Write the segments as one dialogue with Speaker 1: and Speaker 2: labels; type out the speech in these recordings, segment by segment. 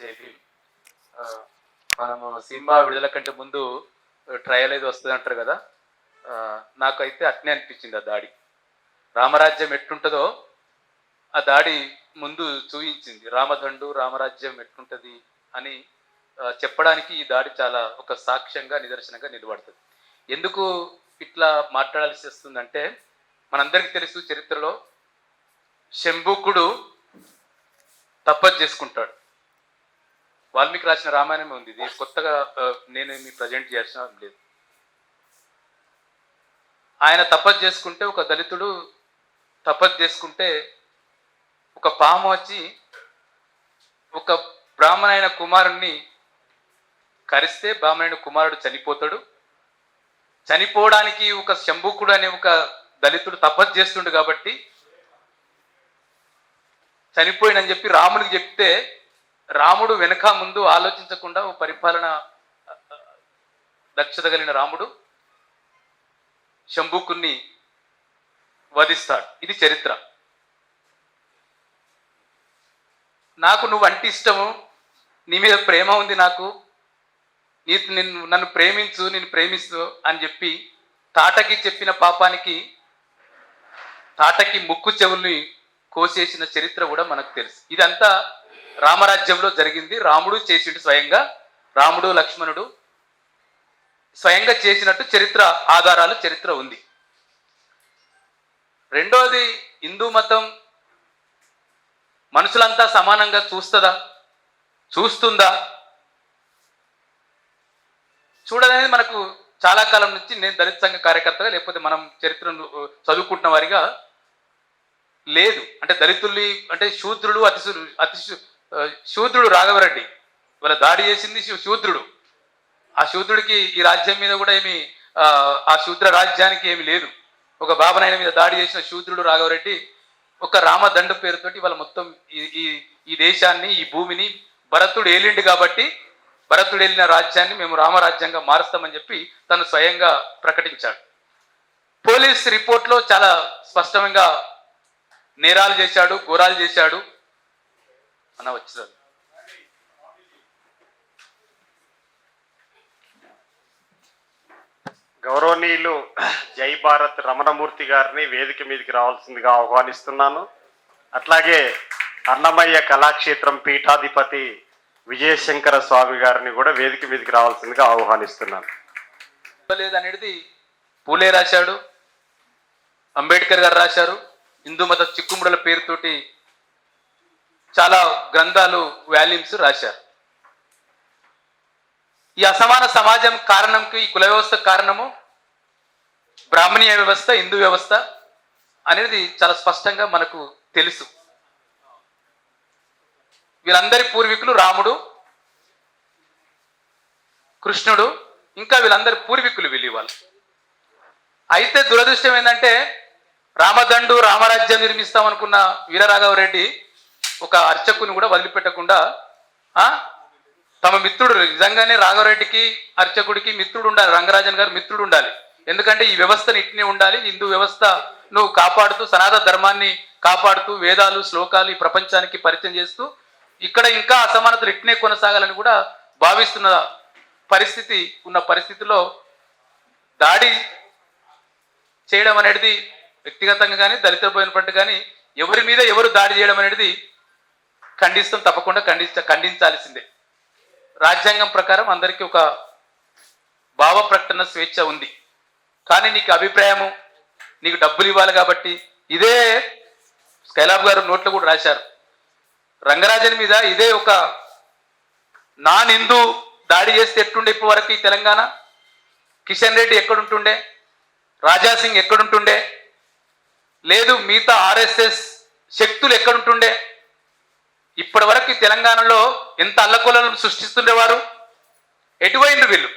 Speaker 1: జై భీమ్. మనము సినిమా విడుదల కంటే ముందు ట్రయల్ ఏది వస్తుంది అంటారు కదా. నాకైతే అట్నే అనిపించింది. ఆ దాడి రామరాజ్యం ఎట్టుంటుందో ఆ దాడి ముందు చూపించింది. రామదండు రామరాజ్యం ఎట్టుంటుంది అని చెప్పడానికి ఈ దాడి చాలా ఒక సాక్ష్యంగా నిదర్శనంగా నిలబడుతుంది. ఎందుకు ఇట్లా మాట్లాడాల్సి వస్తుందంటే, మనందరికీ తెలుసు చరిత్రలో శంభుకుడు తపస్సు చేసుకుంటాడు. వాల్మీకి రాసిన రామాయణమే ఉంది. ఇది కొత్తగా నేనేమి ప్రజెంట్ చేయాల్సిన లేదు. ఆయన తపస్సు చేసుకుంటే, ఒక దళితుడు తపస్సు చేసుకుంటే ఒక పాము వచ్చి ఒక బ్రాహ్మణైన కుమారుణ్ణి కరిస్తే బ్రాహ్మణైన కుమారుడు చనిపోతాడు. చనిపోవడానికి ఒక శంభుకుడు అనే ఒక దళితుడు తపస్సు చేస్తుండు కాబట్టి చనిపోయినని చెప్పి రామునికి చెప్తే, రాముడు వెనక ముందు ఆలోచించకుండా ఓ పరిపాలన దక్షత కలిగిన రాముడు శంభుకుణ్ణి వధిస్తాడు. ఇది చరిత్ర. నాకు నువ్వు అంటే ఇష్టము, నీ మీద ప్రేమ ఉంది, నాకు నన్ను ప్రేమించు, నేను ప్రేమిస్తూ అని చెప్పి తాటకి చెప్పిన పాపానికి తాటకి ముక్కు చెవుల్ని కోసేసిన చరిత్ర కూడా మనకు తెలుసు. ఇదంతా రామరాజ్యంలో జరిగింది. రాముడు చేసిండు స్వయంగా. రాముడు లక్ష్మణుడు స్వయంగా చేసినట్టు చరిత్ర ఆధారాలు చరిత్ర ఉంది. రెండోది, హిందూ మతం మనుషులంతా సమానంగా చూస్తుందా చూడదనేది మనకు చాలా కాలం నుంచి, నేను దళిత సంఘ కార్యకర్తగా లేకపోతే మనం చరిత్రను చదువుకుంటున్న వారిగా లేదు. అంటే దళితుల్ని అంటే శూద్రుడు శూద్రుడు రాఘవరెడ్డి వాళ్ళ దాడి చేసింది శూద్రుడు. ఆ శూద్రుడికి ఈ రాజ్యం మీద కూడా ఏమి, ఆ శూద్ర రాజ్యానికి ఏమి లేదు. ఒక బాబనాయన మీద దాడి చేసిన శూద్రుడు రాఘవరెడ్డి ఒక రామదండు పేరుతోటి వాళ్ళ మొత్తం ఈ దేశాన్ని, ఈ భూమిని భరతుడు ఏలిండు కాబట్టి భరతుడు ఏలిన రాజ్యాన్ని మేము రామరాజ్యంగా మారుస్తామని చెప్పి తను స్వయంగా ప్రకటించాడు. పోలీస్ రిపోర్ట్లో చాలా స్పష్టంగా నేరాలు చేశాడు, ఘోరాలు చేశాడు అన్న వచ్చింది.
Speaker 2: గౌరవనీయులు జై భారత్ రమణమూర్తి గారిని వేదిక మీదకి రావాల్సిందిగా ఆహ్వానిస్తున్నాను. అట్లాగే అన్నమయ్య కళాక్షేత్రం పీఠాధిపతి విజయశంకర స్వామి గారిని కూడా వేదిక మీదకి రావాల్సిందిగా ఆహ్వానిస్తున్నాను.
Speaker 1: లేదనేది పూలే రాశాడు, అంబేద్కర్ గారు రాశారు. హిందూ మత చిక్కుముడల పేరుతోటి చాలా గ్రంథాలు, వాల్యూమ్స్ రాశారు. ఈ అసమాన సమాజం కారణంకి, ఈ కుల వ్యవస్థ కారణము బ్రాహ్మణీయ వ్యవస్థ, హిందూ వ్యవస్థ అనేది చాలా స్పష్టంగా మనకు తెలుసు. వీళ్ళందరి పూర్వీకులు రాముడు, కృష్ణుడు, ఇంకా వీళ్ళందరి పూర్వీకులు వాళ్ళు. అయితే దురదృష్టం ఏంటంటే, రామదండు రామరాజ్యం నిర్మిస్తామనుకున్న వీరరాఘవరెడ్డి ఒక అర్చకుని కూడా వదిలిపెట్టకుండా తమ మిత్రుడు, నిజంగానే రాఘవరెడ్డికి అర్చకుడికి మిత్రుడు ఉండాలి, రంగరాజన్ గారు మిత్రుడు ఉండాలి. ఎందుకంటే ఈ వ్యవస్థను ఇట్నే ఉండాలి, హిందూ వ్యవస్థను కాపాడుతూ, సనాతన ధర్మాన్ని కాపాడుతూ, వేదాలు శ్లోకాలు ఈ ప్రపంచానికి పరిచయం చేస్తూ ఇక్కడ ఇంకా అసమానతలు ఇట్నే కొనసాగాలని కూడా భావిస్తున్న పరిస్థితి ఉన్న పరిస్థితిలో దాడి చేయడం అనేది వ్యక్తిగతంగా కానీ దళిత పోయినప్పటి కానీ ఎవరి మీద ఎవరు దాడి చేయడం అనేది ఖండిస్తాం, తప్పకుండా ఖండించాల్సిందే. రాజ్యాంగం ప్రకారం అందరికీ ఒక భావ ప్రకటన స్వేచ్ఛ ఉంది. కానీ నీకు అభిప్రాయము, నీకు డబ్బులు ఇవ్వాలి కాబట్టి, ఇదే స్కైలాబ్ గారు నోట్లో కూడా రాశారు, రంగరాజన్ మీద ఇదే ఒక నాన్ హిందూ దాడి చేస్తే ఎట్టుండే ఇప్పటి వరకు ఈ తెలంగాణ? కిషన్ రెడ్డి ఎక్కడుంటుండే, రాజాసింగ్ ఎక్కడుంటుండే, లేదు మిగతా ఆర్ఎస్ఎస్ శక్తులు ఎక్కడుంటుండే? ఇప్పటి వరకు ఈ తెలంగాణలో ఎంత అల్లకొలను సృష్టిస్తుండేవారు? ఎటువైండ్రు వీళ్ళు?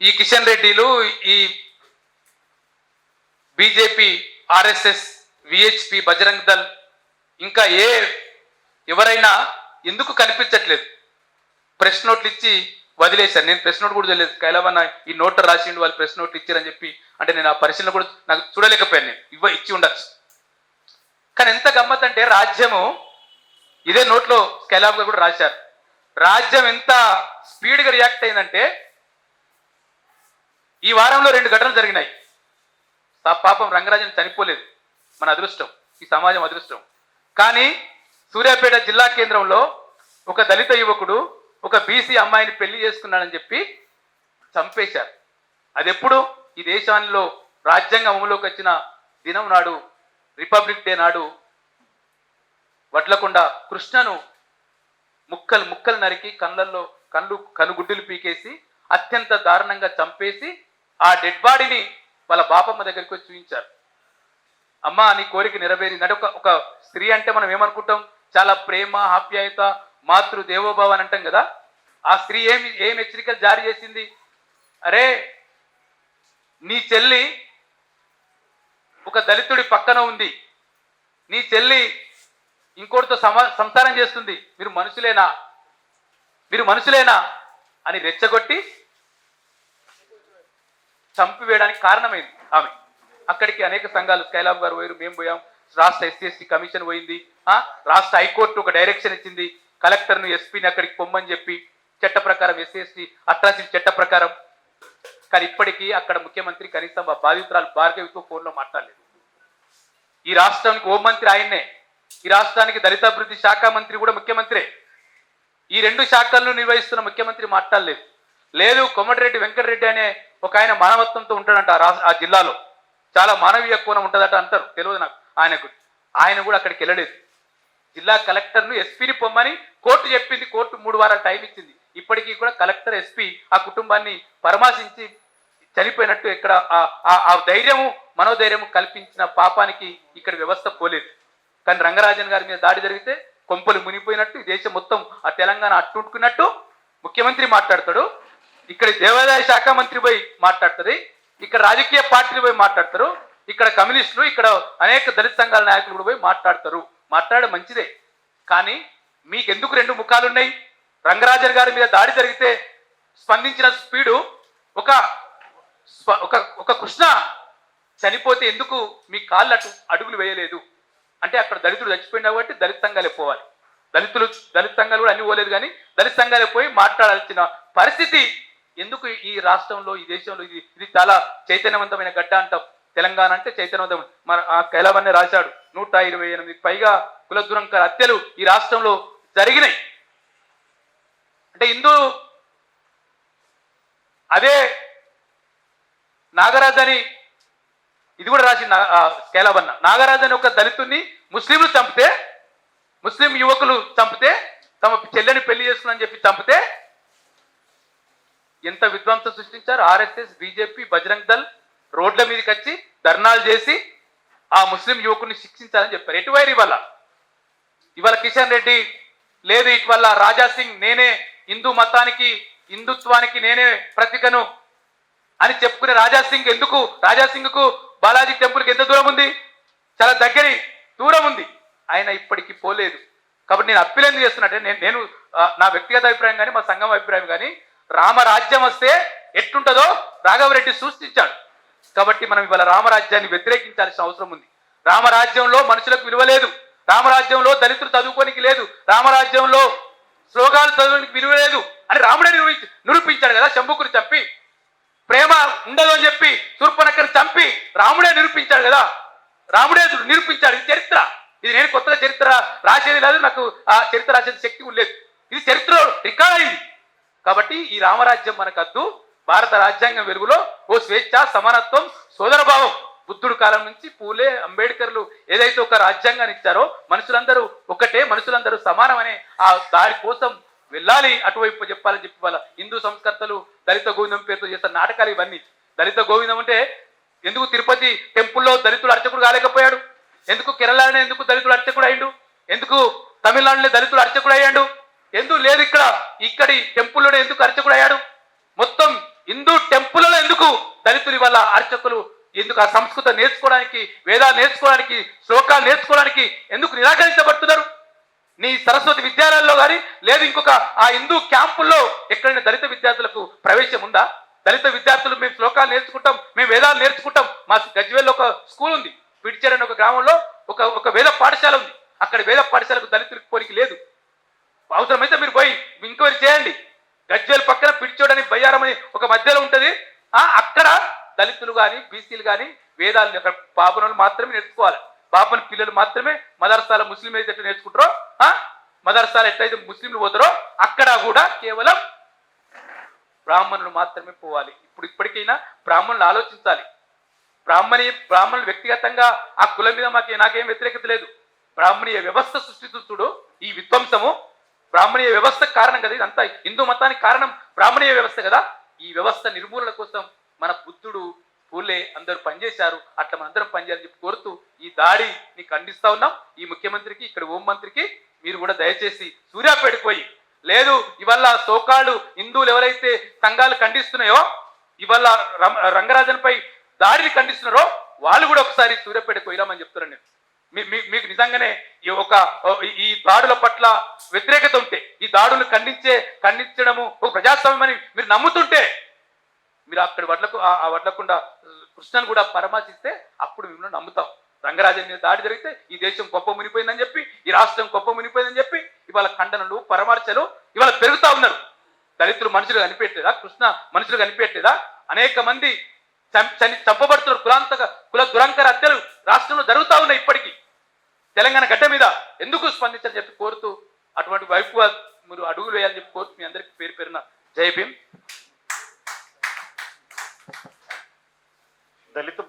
Speaker 1: ఈ కిషన్ రెడ్డిలు, ఈ BJP, RSS, VHP, Bajrang Dal, ఇంకా ఎవరైనా ఎందుకు కనిపించట్లేదు? ప్రెస్ నోట్లు ఇచ్చి వదిలేశారు. నేను ప్రెస్ నోట్ కూడా తెలియదు, కైలావన్న ఈ నోట్ రాసిండు, వాళ్ళు ప్రెస్ నోట్లు ఇచ్చారని చెప్పి. అంటే నేను ఆ పరిశీలన కూడా నాకు చూడలేకపోయాను. నేను ఇచ్చి ఉండొచ్చు. కానీ ఎంత గమ్మత్ అంటే, రాజ్యము ఇదే నోట్లో కైలాబ్ గారు కూడా రాశారు, రాజ్యం ఎంత స్పీడ్గా రియాక్ట్ అయిందంటే ఈ వారంలో 2 ఘటనలు జరిగినాయి. పాపం రంగరాజన్ చనిపోలేదు, మన అదృష్టం, ఈ సమాజం అదృష్టం. కానీ సూర్యాపేట జిల్లా కేంద్రంలో ఒక దళిత యువకుడు ఒక బీసీ అమ్మాయిని పెళ్లి చేసుకున్నాడని చెప్పి చంపేశారు. అది ఎప్పుడు? ఈ దేశాల్లో రాజ్యాంగం అమలులోకి వచ్చిన దినం నాడు, రిపబ్లిక్ డే నాడు వడ్లకొండ కృష్ణను ముక్కలు నరికి కనుగుడ్డులు పీకేసి అత్యంత దారుణంగా చంపేసి ఆ డెడ్ బాడీని వాళ్ళ బాపమ్మ దగ్గరికి వచ్చి చూపించారు. అమ్మ నీ కోరిక నెరవేరింది అంటే ఒక స్త్రీ అంటే మనం ఏమనుకుంటాం, చాలా ప్రేమ, ఆప్యాయత, మాతృ దేవోభావ అని అంటాం కదా. ఆ స్త్రీ ఏం హెచ్చరికలు జారీ చేసింది? అరే నీ చెల్లి ఒక దళితుడి పక్కన ఉంది, నీ చెల్లి ఇంకోటితో సంసారం చేస్తుంది, మీరు మనుషులేనా అని రెచ్చగొట్టి చంపివేయడానికి కారణమైంది ఆమె. అక్కడికి అనేక సంఘాలు, స్కైలాబ్ గారు పోయారు, మేము పోయాం, రాష్ట్ర ఎస్సీ కమిషన్ పోయింది, రాష్ట్ర హైకోర్టు ఒక డైరెక్షన్ ఇచ్చింది, కలెక్టర్ను ఎస్పీని అక్కడికి పొమ్మని చెప్పి చట్ట ప్రకారం ఎస్సీ అట్రాసిటీ చట్ట ప్రకారం. కానీ ఇప్పటికీ అక్కడ ముఖ్యమంత్రి కనీసం ఆ బాధితురాలు భార్గవితో ఫోన్లో మాట్లాడలేదు. ఈ రాష్ట్రానికి హోంమంత్రి ఆయన్నే, ఈ రాష్ట్రానికి దళితాభివృద్ధి శాఖ మంత్రి కూడా ముఖ్యమంత్రే. ఈ 2 శాఖలను నిర్వహిస్తున్న ముఖ్యమంత్రి మాట్లాడలేదు. లేదు కొమ్మటిరెడ్డి వెంకటరెడ్డి అనే ఒక ఆయన మానవత్వంతో ఉంటాడంట ఆ జిల్లాలో, చాలా మానవీయ కోణం ఉంటుందట అంటారు, తెలియదు నాకు ఆయన కూడా అక్కడికి వెళ్ళలేదు. జిల్లా కలెక్టర్ను ఎస్పీని పొమ్మని కోర్టు చెప్పింది, కోర్టు 3 వారాలు టైం ఇచ్చింది. ఇప్పటికీ కూడా కలెక్టర్ ఎస్పీ ఆ కుటుంబాన్ని పరామర్శించి చనిపోయినట్టు ఇక్కడ ఆ ధైర్యము మనోధైర్యము కల్పించిన పాపానికి ఇక్కడ వ్యవస్థ పోలేదు. కానీ రంగరాజన్ గారి మీద దాడి జరిగితే కొంపలు మునిగిపోయినట్టు, ఈ దేశం మొత్తం ఆ తెలంగాణ అట్టుంటుకున్నట్టు ముఖ్యమంత్రి మాట్లాడతాడు, ఇక్కడ దేవాదాయ శాఖ మంత్రి పోయి మాట్లాడుతుంది, ఇక్కడ రాజకీయ పార్టీలు పోయి మాట్లాడతారు, ఇక్కడ కమ్యూనిస్టులు, ఇక్కడ అనేక దళిత సంఘాల నాయకులు కూడా పోయి మాట్లాడతారు. మాట్లాడడం మంచిదే, కానీ మీకెందుకు 2 ముఖాలు ఉన్నాయి? రంగరాజన్ గారి మీద దాడి జరిగితే స్పందించిన స్పీడు, ఒక కృష్ణ చనిపోతే ఎందుకు మీ కాళ్ళు అడుగులు వేయలేదు? అంటే అక్కడ దళితుడు చచ్చిపోయినా కాబట్టి దళిత సంఘాలే పోవాలి. దళిత సంఘాలు కూడా అన్ని పోలేదు, కానీ దళిత సంఘాలే పోయి మాట్లాడాల్సిన పరిస్థితి ఎందుకు ఈ రాష్ట్రంలో, ఈ దేశంలో? ఇది చాలా చైతన్యవంతమైన గడ్డ అంటాం. తెలంగాణ అంటే చైతన్యవంతం. మన కైలావన్నే రాశాడు, 128 పైగా కుల దురంకర హత్యలు ఈ రాష్ట్రంలో జరిగినాయి. అంటే అదే నాగరాజు అని ఇది కూడా రాసి కైలావన్న, నాగరాజు అని ఒక దళితుడిని ముస్లింలు చంపితే, ముస్లిం యువకులు చంపితే, తమ చెల్లెని పెళ్లి చేస్తుందని చెప్పి చంపితే ఎంత విధ్వంసం సృష్టించారు. ఆర్ఎస్ఎస్, బీజేపీ, బజరంగ్ దళ్ రోడ్ల మీదకి వచ్చి ధర్నాలు చేసి ఆ ముస్లిం యువకుని శిక్షించాలని చెప్పారు. ఎటువైరు ఇవాళ కిషన్ రెడ్డి లేదు, ఇటువల్ల రాజాసింగ్ నేనే హిందూ మతానికి, హిందుత్వానికి నేనే ప్రతీకను అని చెప్పుకునే రాజాసింగ్కు బాలాజీ టెంపుల్కి ఎంత దూరం ఉంది? చాలా దూరం ఉంది. ఆయన ఇప్పటికీ పోలేదు. కాబట్టి నేను అప్పీల్ ఎందుకు చేస్తున్నట్టే, నేను నా వ్యక్తిగత అభిప్రాయం కానీ మా సంఘం అభిప్రాయం కానీ, రామరాజ్యం వస్తే ఎట్టుంటుందో రాఘవరెడ్డి సృష్టించాడు. కాబట్టి మనం ఇవాళ రామరాజ్యాన్ని వ్యతిరేకించాల్సిన అవసరం ఉంది. రామరాజ్యంలో మనుషులకు విలువ లేదు, రామరాజ్యంలో దళితులు చదువుకోనికి లేదు, రామరాజ్యంలో శ్లోకాలు చదువుకోనికి విలువ లేదు అని రాముడే నిరూపించాడు కదా. శంభుకుని చంపి ప్రేమ ఉండదు అని చెప్పి శూర్పణఖని చంపి రాముడే నిరూపించాడు కదా. రాముడే నిరూపించాడు. ఇది చరిత్ర. ఇది నేను కొత్తగా చరిత్ర రాసేది లేదు, నాకు ఆ చరిత్ర రాసేది శక్తి లేదు. ఇది చరిత్ర రికార్డ్ అయింది. కాబట్టి ఈ రామరాజ్యం మనకద్దు. భారత రాజ్యాంగం వెలుగులో ఓ స్వేచ్ఛ, సమానత్వం, సోదరభావం, బుద్ధుడు కాలం నుంచి పూలే, అంబేద్కర్లు ఏదైతే ఒక రాజ్యాంగాన్ని ఇచ్చారో, మనుషులందరూ ఒకటే, మనుషులందరూ సమానమనే ఆ దారి కోసం వెళ్ళాలి, అటువైపు చెప్పాలని చెప్పి వాళ్ళ హిందూ సంస్కర్తలు దళిత గోవిందం పేరుతో చేస్తారు నాటకాలు ఇవన్నీ. దళిత గోవిందం అంటే ఎందుకు తిరుపతి టెంపుల్లో దళితుడు అర్చకుడు కాలేకపోయాడు? ఎందుకు కేరళనే ఎందుకు దళితుడు అర్చకుడు అయ్యాడు? ఎందుకు తమిళనాడులో దళితుడు అర్చకుడు అయ్యాడు? ఎందుకు లేదు ఇక్కడి టెంపుల్లోనే ఎందుకు అర్చకుడు అయ్యాడు? మొత్తం హిందూ టెంపుల్లో ఎందుకు దళితులు వల్ల అర్చకులు ఎందుకు ఆ సంస్కృతం నేర్చుకోవడానికి, వేదాలు నేర్చుకోవడానికి, శ్లోకాలు నేర్చుకోవడానికి ఎందుకు నిరాకరించబడుతున్నారు? నీ సరస్వతి విద్యాలయాల్లో కానీ లేదు ఇంకొక ఆ హిందూ క్యాంపుల్లో ఎక్కడైనా దళిత విద్యార్థులకు ప్రవేశం ఉందా? దళిత విద్యార్థులు మేము శ్లోకాలు నేర్చుకుంటాం, మేము వేదాలు నేర్చుకుంటాం. మా గజ్వేల్లో ఒక స్కూల్ ఉంది, పిడిచేరు అనే ఒక గ్రామంలో ఒక వేద పాఠశాల ఉంది. అక్కడ వేద పాఠశాలకు దళితులకు పోలికి లేదు. అవసరమైతే మీరు పోయి ఇంక్వైరీ చేయండి. గజ్వేల్ పక్కన పిడిచోడని బయ్యారం అని ఒక మధ్యలో ఉంటది. అక్కడ దళితులు కానీ బీసీలు కానీ వేదాలు అక్కడ పాపనులు మాత్రమే నేర్చుకోవాలి. పాపన పిల్లలు మాత్రమే మదర్సాల ముస్లిం అయితే ఎట్లా నేర్చుకుంటారో, మదర్సాల ఎట్లయితే ముస్లింలు పోతారో అక్కడ కూడా కేవలం బ్రాహ్మణులు మాత్రమే పోవాలి. ఇప్పటికైనా బ్రాహ్మణులు ఆలోచించాలి. బ్రాహ్మణులు వ్యక్తిగతంగా ఆ కులం మీద నాకేం వ్యతిరేకత లేదు. బ్రాహ్మణీయ వ్యవస్థ సృష్టిస్తుడు ఈ విధ్వంసము. బ్రాహ్మణీయ వ్యవస్థ కారణం కదా ఇదంతా. హిందూ మతానికి కారణం బ్రాహ్మణీయ వ్యవస్థ కదా. ఈ వ్యవస్థ నిర్మూలన కోసం మన బుద్ధుడు పూలే అందరూ పనిచేశారు. అట్లా మనందరం పనిచేయాలని చెప్పి కోరుతూ ఈ దాడిని ఖండిస్తా ఉన్నాం. ఈ ముఖ్యమంత్రికి, ఇక్కడ హోంమంత్రికి మీరు కూడా దయచేసి సూర్యాపేటకు పోయి, లేదు ఇవాళ సోకాళ్ళు హిందువులు ఎవరైతే సంఘాలు ఖండిస్తున్నాయో, ఇవాళ రంగరాజన్పై దాడిని ఖండిస్తున్నారో వాళ్ళు కూడా ఒకసారి సూర్యాపేటకు పోయిరామని చెప్తున్నాను నేను. మీకు నిజంగానే ఈ దాడుల పట్ల వ్యతిరేకత ఉంటే, ఈ దాడులను ఖండించడము ఒక ప్రజాస్వామ్యమని మీరు నమ్ముతుంటే, మీరు అక్కడి వడ్లకుండా కృష్ణను కూడా పరామర్శిస్తే అప్పుడు మిమ్మల్ని నమ్ముతాం. రంగరాజన్ మీద దాడి జరిగితే ఈ దేశం గొప్ప మునిపోయిందని చెప్పి, ఈ రాష్ట్రం గొప్ప మునిపోయిందని చెప్పి ఇవాళ ఖండనలు పరామర్శలు ఇవాళ పెరుగుతా ఉన్నారు. దళితులు మనుషులు కనిపెట్టలేదా? కృష్ణ మనుషులు కనిపెట్టలేదా? అనేక మంది చంపబడుతున్నారు. కుల దురంకర హత్యలు రాష్ట్రంలో జరుగుతూ ఉన్నాయి. ఇప్పటికీ తెలంగాణ గడ్డ మీద ఎందుకు స్పందించాలని చెప్పి కోరుతూ, అటువంటి వైపు మీరు అడుగులు వేయాలని చెప్పి కోరుతూ మీ అందరికీ పేరు పేరున జై భీమ్.
Speaker 2: దళిత